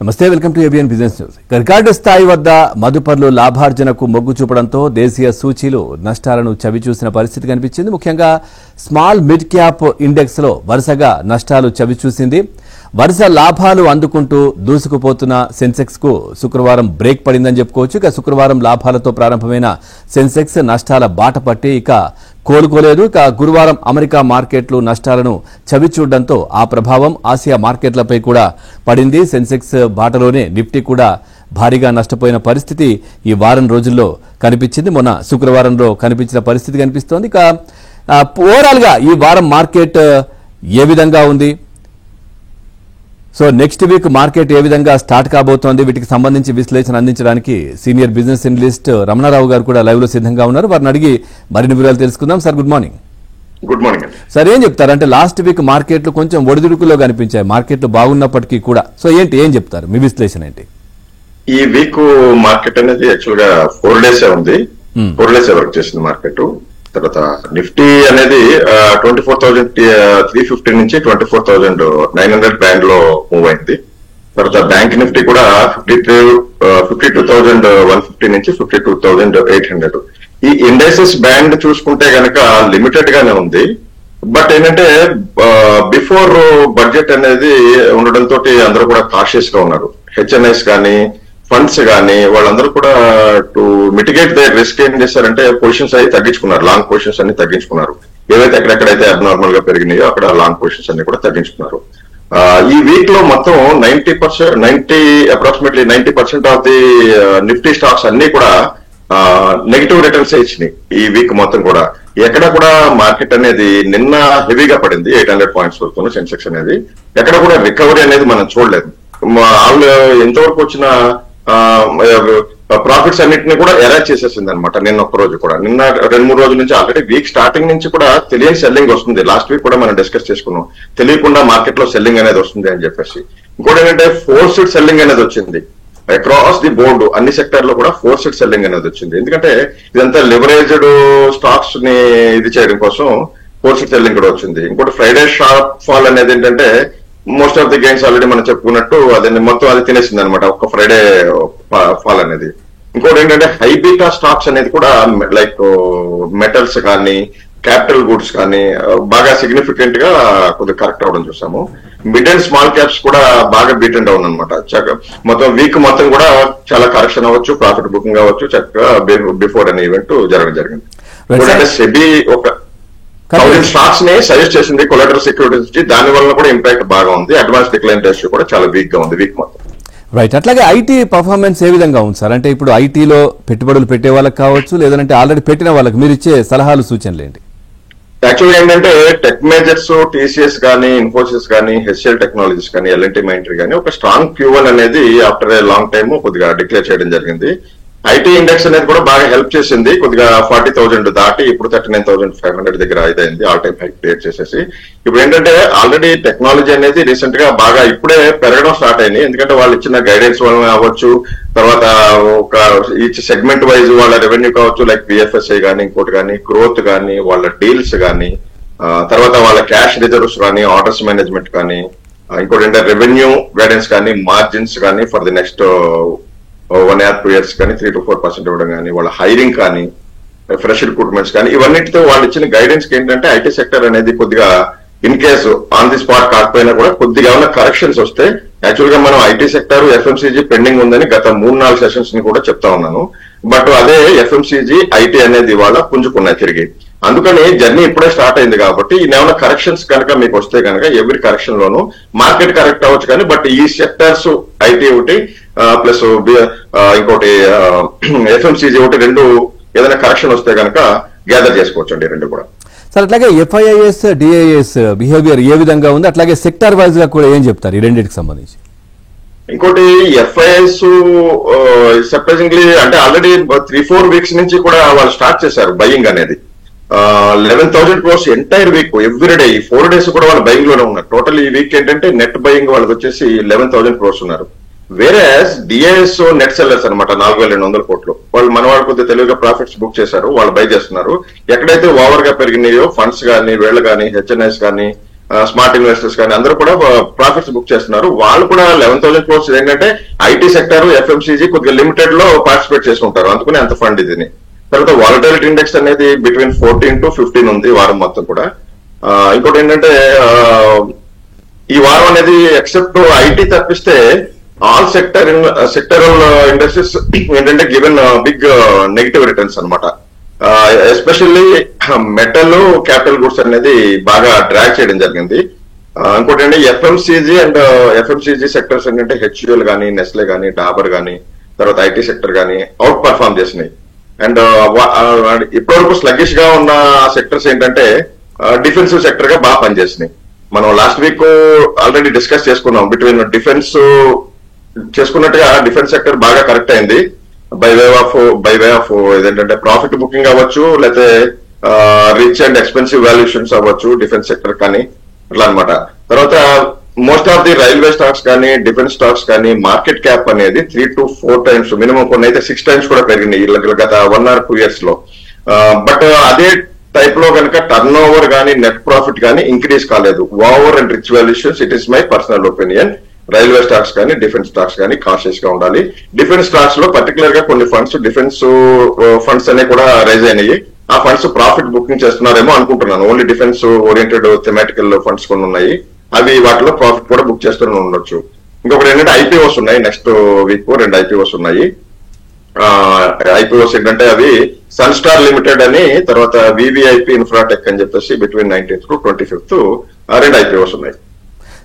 నమస్తే, welcome to ABN business news. Record స్థాయి వద్ద మదుపర్లు లాభార్జనకు మొగ్గు చూపడంతో దేశీయ సూచీలు నష్టాలను చవిచూసిన పరిస్థితి కనిపించింది. ముఖ్యంగా స్మాల్ మిడ్ క్యాప్ ఇండెక్స్ లో వరుసగా నష్టాలు చవిచూసింది. వరుస లాభాలు అందుకుంటూ దూసుకుపోతున్న సెన్సెక్స్ కు శుక్రవారం బ్రేక్ పడిందని చెప్పుకోవచ్చు. ఇక శుక్రవారం లాభాలతో ప్రారంభమైన సెన్సెక్స్ నష్టాల బాట పట్టి ఇక కోలుకోలేదు. ఇక గురువారం అమెరికా మార్కెట్లు నష్టాలను చవిచూడడంతో ఆ ప్రభావం ఆసియా మార్కెట్లపై కూడా పడింది. సెన్సెక్స్ బాటలోనే నిఫ్టీ కూడా భారీగా నష్టపోయిన పరిస్థితి ఈ వారం రోజుల్లో కనిపించింది. మొన్న శుక్రవారంలో కనిపించిన పరిస్థితి కనిపిస్తోంది. ఇక ఓవరాల్ గా ఈ వారం మార్కెట్ ఏ విధంగా ఉంది, సో నెక్స్ట్ వీక్ మార్కెట్ ఏ విధంగా స్టార్ట్ కాబోతోంది, వీటికి సంబంధించి విశ్లేషణ అందించడానికి సీనియర్ బిజినెస్ అనలిస్ట్ రమణారావు గారు కూడా లైవ్ లో సిద్ధంగా ఉన్నారు. వారిని అడిగి మరిన్ని వివరాలు తెలుసుకుందాం. Sir, good morning. Good morning. Sir, ఏం చెప్తారు? అంటే లాస్ట్ వీక్ మార్కెట్లు కొంచెం ఒడిదుడుకులో కనిపించాయి, మార్కెట్లు బాగున్నప్పటికీ కూడా. సో ఏం చెప్తారు, మీ విశ్లేషణ ఏంటి? ఈ వీక్ మార్కెట్ అనేది యాక్చువల్ గా 4 days ఉంది. 4 days వర్క్ చేసింది మార్కెట్. తర్వాత నిఫ్టీ అనేది 24,350 నుంచి 24,900 బ్యాండ్ లో మూవ్ అయింది. తర్వాత బ్యాంక్ నిఫ్టీ కూడా 52,150 నుంచి 52,800. ఈ ఇండెక్సెస్ బ్యాండ్ చూసుకుంటే గనక లిమిటెడ్ గానే ఉంది. బట్ ఏంటంటే బిఫోర్ బడ్జెట్ అనేది ఉండడంతో అందరూ కూడా కాషియస్ గా ఉన్నారు. హెచ్ఎన్ఐస్ కానీ ఫండ్స్ కానీ వాళ్ళందరూ కూడా టు మిటిగేట్ ద రిస్క్ ఏం చేశారంటే పొజిషన్స్ అవి తగ్గించుకున్నారు. లాంగ్ పొజిషన్స్ అన్ని తగ్గించుకున్నారు. ఏవైతే ఎక్కడెక్కడైతే అబ్నార్మల్ గా పెరిగినాయో అక్కడ లాంగ్ పొజిషన్స్ అన్ని కూడా తగ్గించుకున్నారు. ఈ వీక్ లో మొత్తం 90% ఆఫ్ ది నిఫ్టీ స్టాక్స్ అన్ని కూడా నెగిటివ్ రిటర్న్స్ ఇచ్చినాయి ఈ వీక్ మొత్తం కూడా. ఎక్కడ కూడా మార్కెట్ అనేది నిన్న హెవీగా పడింది 800 పాయింట్స్ వరకు. సెన్సెక్స్ అనేది ఎక్కడ కూడా రికవరీ అనేది మనం చూడలేదు. వాళ్ళు ఎంతవరకు వచ్చిన ప్రాఫిట్స్ అన్నింటినీ కూడా ఎరేజ్ చేసేసింది అనమాట నిన్న ఒక్క రోజు కూడా. నిన్న 2-3 రోజుల నుంచి ఆల్రెడీ వీక్ స్టార్టింగ్ నుంచి కూడా తెలియని సెల్లింగ్ వస్తుంది. లాస్ట్ వీక్ కూడా మనం డిస్కస్ చేసుకున్నాం, తెలియకుండా మార్కెట్ లో సెల్లింగ్ అనేది వస్తుంది అని చెప్పేసి. ఇంకోటి ఏంటంటే ఫోర్స్డ్ సెల్లింగ్ అనేది వచ్చింది అక్రాస్ ది బోర్డు. అన్ని సెక్టర్ లో కూడా ఫోర్స్డ్ సెల్లింగ్ అనేది వచ్చింది. ఎందుకంటే ఇదంతా లివరేజ్డ్ స్టాక్స్ ని ఇది చేయడం కోసం ఫోర్స్డ్ సెల్లింగ్ కూడా వచ్చింది. ఇంకోటి ఫ్రైడే షార్ప్ ఫాల్ అనేది ఏంటంటే most of the gains already మనం చెప్పుకున్నట్టు అదే మొత్తం అది తినేసింది అనమాట ఒక్క ఫ్రైడే ఫాల్ అనేది. ఇంకోటి ఏంటంటే హైబీటా స్టాక్స్ అనేది కూడా లైక్ మెటల్స్ కానీ క్యాపిటల్ గుడ్స్ కానీ బాగా సిగ్నిఫికెంట్ గా కొద్దిగా కరెక్ట్ అవడం చూసాము. మిడ్ అండ్ స్మాల్ క్యాప్స్ కూడా బాగా బీట్ అండ్ డౌన్ అనమాట. మొత్తం వీక్ మొత్తం కూడా చాలా కరెక్షన్ అవ్వచ్చు, ప్రాఫిట్ బుకింగ్ అవ్వచ్చు చక్కగా బిఫోర్ అనే ఈవెంట్ జరగడం జరిగింది. ఇంకోటి సెబీ ఒక 1000 స్టాక్స్ ని సజెస్ట్ చేసింది కొలాటరల్ సెక్యూరిటీస్ కి. దాని వల్ల కూడా ఇంపాక్ట్ బాగా ఉంది. అడ్వాన్స్ డిక్లైన్ రేషియో కూడా చాలా వీక్ గా ఉంది వీక్ మొత్తం. రైట్. అట్లాగే ఐటీ పర్ఫార్మెన్స్ ఏ విధంగా ఉంది సార్? అంటే ఇప్పుడు ఐటీలో పెట్టుబడులు పెట్టే వాళ్ళకి కావచ్చు, లేదంటే ఆల్రెడీ పెట్టిన వాళ్ళకి మీరు ఇచ్చే సలహాలు సూచనలు ఏంటి? యాక్చువల్గా ఏంటంటే టెక్ మేజర్స్ టీసీఎస్ కానీ ఇన్ఫోసిస్ కానీ హెచ్సిఎల్ టెక్నాలజీస్ కానీ ఎల్ఎన్టీ మైంట్రీ కానీ ఒక స్ట్రాంగ్ Q1 అనేది ఆఫ్టర్ ఏ లాంగ్ టైమ్ కొద్దిగా డిక్లేర్ చేయడం జరిగింది. ఐటీ ఇండెక్స్ అనేది కూడా బాగా హెల్ప్ చేసింది. కొద్దిగా 40,000 దాటి ఇప్పుడు 39,500 దగ్గర ఇదైంది. ఆల్ టైమ్ హై క్రియేట్ చేసేసి ఇప్పుడు ఏంటంటే ఆల్రెడీ టెక్నాలజీ అనేది రీసెంట్ గా బాగా ఇప్పుడే పెరగడం స్టార్ట్ అయింది. ఎందుకంటే వాళ్ళు ఇచ్చిన గైడెన్స్ వల్ల అవ్వచ్చు, తర్వాత ఒక ఈచ్ సెగ్మెంట్ వైజ్ వాళ్ళ రెవెన్యూ కావచ్చు, లైక్ బిఎఫ్ఎస్ఐ కానీ ఇంకోటి కానీ గ్రోత్ కానీ వాళ్ళ డీల్స్ కానీ తర్వాత వాళ్ళ క్యాష్ రిజర్వ్స్ కానీ ఆర్డర్స్ మేనేజ్మెంట్ కానీ ఇంకోటి ఏంటంటే రెవెన్యూ గైడెన్స్ కానీ మార్జిన్స్ కానీ for the next 1 or 2 years కానీ 3 to 4% ఇవ్వడం కానీ వాళ్ళ హైరింగ్ కానీ ఫ్రెష్ రిక్రూట్మెంట్స్ కానీ ఇవన్నిటితో వాళ్ళు ఇచ్చిన గైడెన్స్ కి ఏంటంటే ఐటీ సెక్టర్ అనేది కొద్దిగా in case on the spot కాకపోయినా కూడా కొద్దిగా ఏమైనా కరెక్షన్స్ వస్తే యాక్చువల్ గా మనం ఐటీ సెక్టర్ ఎఫ్ఎంసీజీ పెండింగ్ ఉందని గత 3-4 సెషన్స్ ని కూడా చెప్తా ఉన్నాను. బట్ అదే ఎఫ్ఎంసీజీ ఐటీ అనేది వాళ్ళ పుంజుకున్నాయి తిరిగి. అందుకని జర్నీ ఇప్పుడే స్టార్ట్ అయింది కాబట్టి ఏమైనా కరెక్షన్స్ కనుక మీకు వస్తే కనుక ఎవ్రీ కరెక్షన్ లోను మార్కెట్ కరెక్ట్ అవ్వచ్చు కానీ బట్ ఈ సెక్టర్స్ ఐటీ ఒకటి ప్లస్ ఇంకోటి ఎఫ్ఎంసీజీ ఒకటి రెండు ఏదైనా కరెక్షన్ వస్తే కనుక గ్యాదర్ చేసుకోవచ్చు అండి రెండు కూడా. సార్, అట్లాగే ఎఫ్ఐఐఎస్ డిఐఎస్ బిహేవియర్ ఏ విధంగా ఉంది, అట్లాగే సెక్టర్ వైజ్ గా కూడా ఏం చెప్తారు ఈ రెండింటికి సంబంధించి? ఇంకోటి ఎఫ్ఐఎస్ సర్ప్రైజింగ్లీ అంటే ఆల్రెడీ 3-4 వీక్స్ నుంచి కూడా వాళ్ళు స్టార్ట్ చేశారు బయింగ్ అనేది. 11,000 crores ఎంటైర్ వీక్ ఎవ్రీడే ఈ 4 days కూడా వాళ్ళు బయింగ్ లోనే ఉన్నారు. టోటల్ ఈ వీక్ ఏంటంటే నెట్ బయింగ్ వాళ్ళకి వచ్చేసి 11,000 crores ఉన్నారు. వేరే డిఐఎస్ నెట్ సెల్లర్స్ అనమాట 4,200 కోట్లు. వాళ్ళు మన వాళ్ళు కొద్దిగా తెలివిగా ప్రాఫిట్స్ బుక్ చేశారు, వాళ్ళు బై చేస్తున్నారు. ఎక్కడైతే ఓవర్ గా పెరిగినాయో ఫండ్స్ కానీ వీళ్ళు కానీ హెచ్ఎన్ఐస్ కానీ స్మార్ట్ ఇన్వెస్టర్స్ కానీ అందరూ కూడా ప్రాఫిట్స్ బుక్ చేస్తున్నారు. వాళ్ళు కూడా 11,000 crores ఏంటంటే ఐటీ సెక్టర్, ఎఫ్ఎంసీజీ కొద్దిగా లిమిటెడ్ లో పార్టిసిపేట్ చేసుకుంటారు, అందుకని అంత ఫండ్ ఇది. తర్వాత వాలటిలిటీ ఇండెక్స్ అనేది బిట్వీన్ 14 to 15 ఉంది వారం మొత్తం కూడా. ఇంకోటి ఏంటంటే ఈ వారం అనేది ఎక్సెప్ట్ ఐటీ తప్పిస్తే ఆల్ సెక్టరల్ ఇండస్ట్రీస్ ఏంటంటే గివెన్ బిగ్ నెగిటివ్ రిటర్న్స్ అనమాట. ఎస్పెషల్లీ మెటల్, క్యాపిటల్ గుడ్స్ అనేది బాగా డ్రాగ్ చేయడం జరిగింది. ఇంకోటి ఏంటంటే ఎఫ్ఎంసీజీ సెక్టర్స్ ఏంటంటే హెచ్యుఎల్ కానీ, నెస్లే కానీ, డాబర్ కానీ, తర్వాత ఐటీ సెక్టర్ కానీ అవుట్ పర్ఫార్మ్ చేసినాయి. అండ్ ఇప్పటివరకు స్లగ్గిష్ గా ఉన్న సెక్టర్స్ ఏంటంటే డిఫెన్సివ్ సెక్టర్ గా బాగా పనిచేసినాయి. మనం లాస్ట్ వీక్ ఆల్రెడీ డిస్కస్ చేసుకున్నాం, బిట్వీన్ డిఫెన్స్ చేసుకున్నట్టుగా డిఫెన్స్ సెక్టర్ బాగా కరెక్ట్ అయింది బై వే ఆఫ్ ఏదంటే ప్రాఫిట్ బుకింగ్ అవ్వచ్చు, లేకపోతే రిచ్ అండ్ ఎక్స్పెన్సివ్ వాల్యుయేషన్స్ అవ్వచ్చు డిఫెన్స్ సెక్టర్ కానీ, అట్లా అనమాట. తర్వాత most of the railway stocks కానీ, డిఫెన్స్ స్టాక్స్ కానీ మార్కెట్ క్యాప్ అనేది 3 to 4 times, మినిమం కొన్ని అయితే 6 times కూడా పెరిగినాయి గత 1 or 2 years లో. బట్ అదే టైప్ లో కనుక టర్న్ ఓవర్ కానీ, నెట్ ప్రాఫిట్ కానీ ఇంక్రీజ్ కాలేదు. Over and rich valuations, it is my personal opinion. Railway stocks కానీ, డిఫెన్స్ స్టాక్స్ కానీ కాన్షియస్ గా ఉండాలి. డిఫెన్స్ స్టాక్స్ లో పర్టికులర్ గా కొన్ని ఫండ్స్, డిఫెన్స్ ఫండ్స్ అనేవి కూడా రైజ్ అయినాయి. ఆ ఫండ్స్ ప్రాఫిట్ బుకింగ్ చేస్తున్నారేమో అనుకుంటున్నాను. ఓన్లీ డిఫెన్స్ ఓరియంటెడ్ థెమాటికల్ ఫండ్స్ కొన్ని ఉన్నాయి, అవి వాటిలో ప్రాఫిట్ కూడా బుక్ చేస్తూనే ఉండొచ్చు. ఇంకొకటి ఏంటంటే ఐపీఓస్ ఉన్నాయి, నెక్స్ట్ వీక్ 2 IPOs ఉన్నాయి. ఐపీఓస్ ఏంటంటే అవి సన్ స్టార్ లిమిటెడ్ అని, తర్వాత వివిఐపి ఇన్ఫ్రాటెక్ అని చెప్పేసి between 19th to 25th 2 IPOs ఉన్నాయి.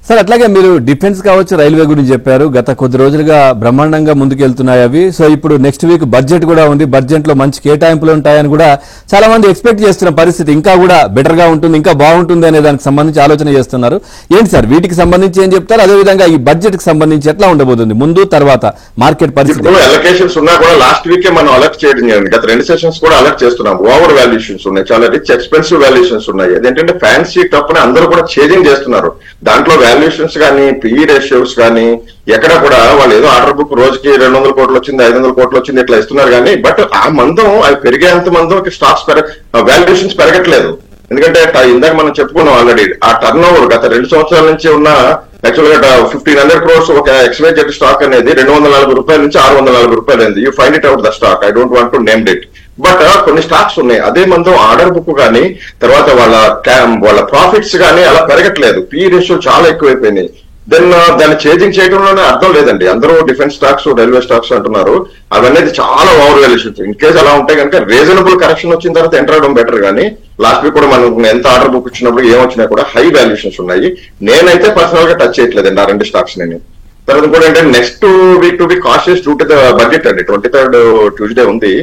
సార్, అట్లాగే మీరు డిఫెన్స్ కావచ్చు, రైల్వే గురించి చెప్పారు. గత కొద్ది రోజులుగా బ్రహ్మాండంగా ముందుకెళ్తున్నాయి అవి. సో ఇప్పుడు నెక్స్ట్ వీక్ బడ్జెట్ కూడా ఉంది, బడ్జెట్ లో మంచి కేటాయింపులు ఉంటాయని కూడా చాలా మంది ఎక్స్పెక్ట్ చేస్తున్న పరిస్థితి. ఇంకా కూడా బెటర్ గా ఉంటుంది, ఇంకా బాగుంటుంది అనే దానికి సంబంధించి ఆలోచన చేస్తున్నారు. ఏంటి సార్ వీటికి సంబంధించి ఏం చెప్తారు? అదేవిధంగా ఈ బడ్జెట్ కి సంబంధించి ఎట్లా ఉండబోతుంది ముందు తర్వాత మార్కెట్ పరిస్థితి? అలొకేషన్స్ ఉన్నా కూడా లాస్ట్ వీకే మనం అలర్ట్ చేయడం జరిగింది. గత 2 sessions కూడా అలర్ట్ చేస్తున్నాం. ఓవర్ వాల్యుయేషన్స్ ఉన్నాయి, చాలా రిచ్ ఎక్స్పెన్సివ్ వాల్యుయేషన్స్ ఉన్నాయి. అదేంటంటే ఫ్యాన్సీ టప్ అందరూ కూడా చేంజింగ్ చేస్తున్నారు. దాంట్లో వాల్యుయేషన్స్ కానీ, పిఈ రేషియోస్ కానీ ఎక్కడ కూడా వాళ్ళు ఏదో ఆర్డర్ బుక్ రోజుకి 200 crores వచ్చింది, 500 crores వచ్చింది ఇట్లా ఇస్తున్నారు కానీ, బట్ ఆ మందం అవి పెరిగేంత మందం స్టాక్స్ వాల్యుయేషన్స్ పెరగట్లేదు. ఎందుకంటే ఇందాక మనం చెప్పుకున్నాం ఆల్రెడీ, ఆ టర్న్ ఓవర్ గత 2 సంవత్సరాల నుంచి ఉన్న యాక్చువల్ గా 1,500 crores ఒక ఎక్స్వైజెడ్ స్టాక్ అనేది 240 రూపాయల నుంచి 640 రూపాయలు అయింది. You find it out the stock, I don't want to name it. But కొన్ని స్టాక్స్ ఉన్నాయి, అదే మందం ఆర్డర్ బుక్ కానీ, తర్వాత వాళ్ళ ప్రాఫిట్స్ కానీ అలా పెరగట్లేదు. పీ రేషియో చాలా ఎక్కువైపోయినాయి. దెన్ దాన్ని చేంజింగ్ చేయడంలోనే అర్థం లేదండి. అందరూ డిఫెన్స్ స్టాక్స్, రైల్వే స్టాక్స్ అంటున్నారు, అవన్నీ చాలా ఓవర్ వాల్యుయేషన్స్. ఇన్ కేసు అలా ఉంటే కనుక రీజనబుల్ కరెక్షన్ వచ్చిన తర్వాత ఎంటర్ అవడం బెటర్. కానీ లాస్ట్ వీక్ కూడా మనం ఎంత ఆర్డర్ బుక్ ఇచ్చినప్పుడు ఏమొచ్చినా కూడా హై వాల్యుయేషన్స్ ఉన్నాయి. నేనైతే పర్సనల్ గా టచ్ చేయట్లేదండి ఆ 2 స్టాక్స్ నేను. తర్వాత కూడా ఏంటంటే next week to be cautious due to the budget అండి. 23rd Tuesday ఉంది.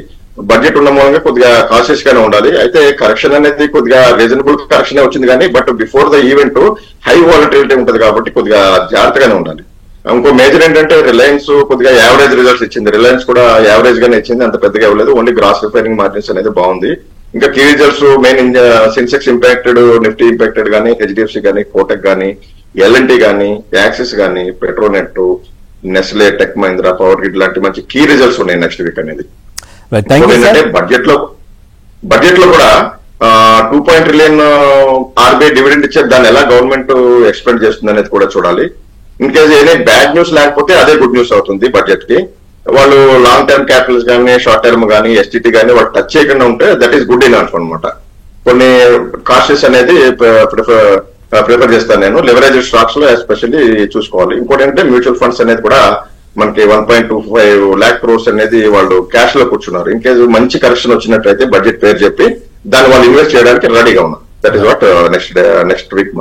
బడ్జెట్ ఉన్న మూలంగా కొద్దిగా కాషియస్ గానే ఉండాలి. అయితే కరెక్షన్ అనేది కొద్దిగా రీజనబుల్ కరెక్షన్ వచ్చింది కానీ, but before the event high volatility ఉంటుంది కాబట్టి కొద్దిగా జాగ్రత్తగానే ఉండాలి. ఇంకో మేజర్ ఏంటంటే రిలయన్స్ కొద్దిగా యావరేజ్ రిజల్ట్స్ ఇచ్చింది. రిలయన్స్ కూడా యావరేజ్ గానే ఇచ్చింది, అంత పెద్దగా ఇవ్వలేదు. ఓన్లీ గ్రాస్ రిఫైనింగ్ మార్జిన్స్ అనేది బాగుంది. ఇంకా key results main Sensex impacted, Nifty impacted కానీ, హెచ్డిఎఫ్సి కానీ, కోటక్ కానీ, ఎల్ఎన్టీ కానీ, యాక్సిస్ కానీ, Petronet, Nestle, Tech Mahindra, Power Grid లాంటి మంచి కీ రిజల్ట్స్ ఉన్నాయి నెక్స్ట్ వీక్ అనేది. ఏంటంటే బడ్జెట్ లో కూడా 2 trillion ఆర్బీఐ డివిడెండ్ ఇచ్చే దాన్ని ఎలా గవర్నమెంట్ ఎక్స్పెండ్ చేస్తుంది అనేది కూడా చూడాలి. ఇన్ కేసు ఏదైనా బ్యాడ్ న్యూస్ లేకపోతే అదే గుడ్ న్యూస్ అవుతుంది బడ్జెట్ కి. వాళ్ళు లాంగ్ టర్మ్ క్యాపిటల్స్ కానీ, షార్ట్ టర్మ్ కానీ, ఎస్టీటీ కానీ వాళ్ళు టచ్ చేయకుండా ఉంటే దట్ ఈస్ గుడ్ ఇనఫ్ అనమాట. కొన్ని కాషియస్ అనేది ప్రిఫర్ చేస్తాను నేను. లివరేజ్ స్టాక్స్ లో ఎస్పెషల్లీ చూసుకోవాలి. ఇంకోటి ఏంటంటే మ్యూచువల్ ఫండ్స్ అనేది కూడా మనకి 1.25 lakh crores అనేది వాళ్ళు క్యాష్ లో కూర్చున్నారు. ఇన్ కేసు మంచి కరెక్షన్ వచ్చినట్టయితే బడ్జెట్ పేరు చెప్పి దాన్ని వాళ్ళు ఇన్వెస్ట్ చేయడానికి రెడీగా ఉన్నారు. That is what next week